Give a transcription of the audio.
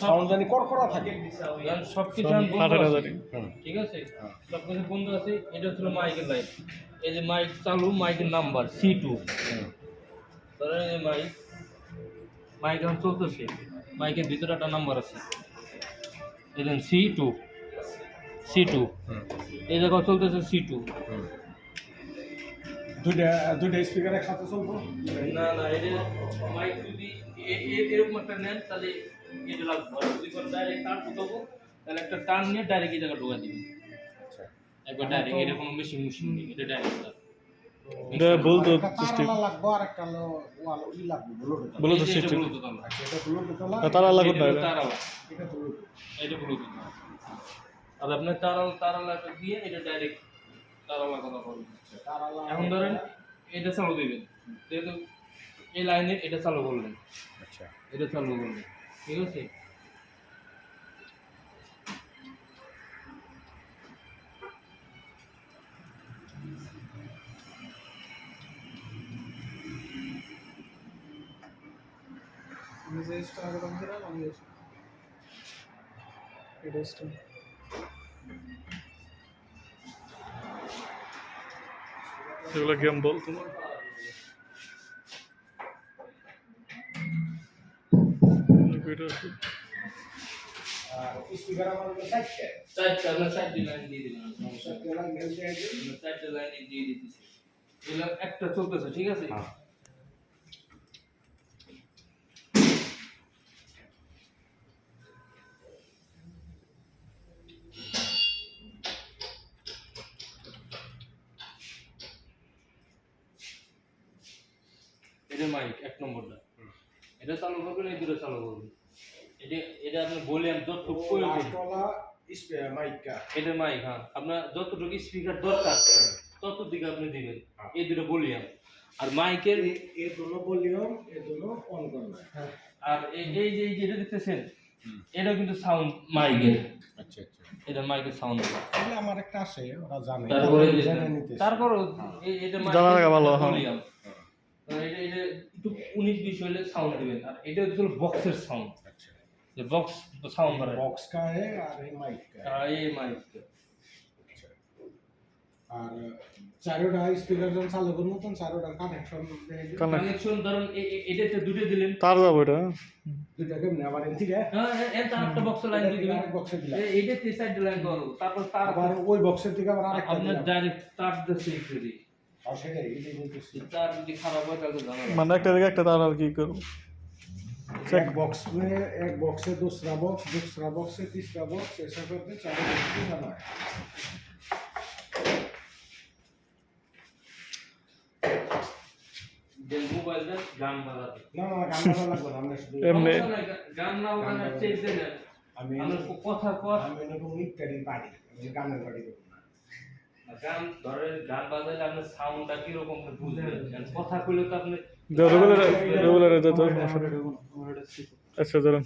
Sound জানি করকরা থাকে, সবকিছু ঠিক আছে, সবকিছু বন্ধ আছে। এটা হচ্ছে মাইকের লাইট। এই যে মাইক চালু, মাইকের নাম্বার C2। ধরেন এই যে মাইক এখন চলতেছে, মাইকের ভিতরে একটা নাম্বার আছে, দেখেন C2 এই জায়গায় চলতেছে C2। দুইটা স্পিকার একসাথে চলবো না এটা মাইক যদি এরকম একটা নেন তাহলে এটা লাগবে। আর যদি কোনো ডাইরেক্ট টান ঢুকাবো তাহলে একটা টান নিয়ে ডাইরেক্ট এই জায়গায় ঢুকা দিবেন। আচ্ছা, একবার ডাইরেক্ট, এটা কোনো মেশিন নেই, এটা ডাইরেক্ট। এটা ব্লুটুথ সিস্টেম, লাগবো আর একটা ওয়াল ই লাগবে ব্লুটুথ সিস্টেম। আচ্ছা, এটা ব্লুটুথ ওলা, তারা লাগুন না এটা। এটা ব্লুটুথ, এটা ব্লুটুথ। আর আপনি তারা লাগা দিয়ে এটা ডাইরেক্ট তারা লাগানো করবেন। এখন ধরেন এটা চালু দিবেন, যেহেতু এই লাইনে এটা চালু করলেন। আচ্ছা, এটা চালু করলেন, ঠিক আছে। এগুলো গেম বল তোমার। আর স্পিকার আমার চারটা আমরা চারটি লাইন দিয়ে দিলাম, চারটা লাইন দিয়ে দিতেছি। এগুলো একটা চলতেছে, ঠিক আছে। এটা মাইক এক নম্বরটা, এটা চালু করবেন, এই দুটো চালু করবেন। এটা আপনি ভলিউম যতটুকু প্রয়োজন, মাইকা, এটা মাইক, হ্যাঁ, আপনার যতটুকু স্পিকার দরকার ততটুকু আপনি দিবেন। এই দুটো ভলিউম আর মাইকের এই দুটো ভলিউম, এই দুটো অন করবে। আর এই যে যেটা দেখতেছেন এটাও কিন্তু সাউন্ড মাইকের। আচ্ছা আচ্ছা, এটা মাইকের সাউন্ড। তাহলে আমার একটা আছে, ওরা জানে, তারপর এটা জানা লাগা ভালো, হ্যাঁ। ভলিউম। এটা একটু 19-20 হলে সাউন্ড দিবেন। আর এটা হচ্ছে বক্সের সাউন্ড। আচ্ছা, যে বক্স সাউন্ড করে, বক্স का है और ये माइक का है। এই মাইক। আচ্ছা, আর চারোটা স্পিকার যখন চালু করবো তখন চারোটা কানেকশন ধরুন এটাতে দুটো দিলেন, তার যাবো এটা দুইটা কেমনে আবার এন থেকে হ্যাঁ তার একটা বক্স লাইন দিবেন, আরেক বক্সে দিলাম, এইটা তিন সাইড লাইন করো, তারপর তার আবার ওই বক্সের থেকে আবার আরেকটা আপনার দিলাম। ডাইরেক্ট তার দিতে দিই। আর সেটাই এটাই বলতেছি, তার যদি খারাপ হয় তাহলে জানা মানে একটা দিকে একটা তার আর কি করবো। एक बॉक्स में एक बॉक्स से दूसरा बॉक्स से तीसरा बॉक्स, ऐसा करके चारों बॉक्स को जाना है। যে মোবাইলটা গান বাজাতে না না, গান গাওয়া লাগবে না, আমরা শুধু এমনি গান না বাজানোর চেয়ে দেন। আমি আমরা কথা কর, আমি এরকম ইত্যাদি পারি, আমি গানের বাড়ি করব না। গান ধরে গান বাজালে আপনার সাউন্ডটা কিরকম বুঝবেন। কথা কইলে তো আপনি রেগুলার রেগুলার যেত। আচ্ছা ধরুন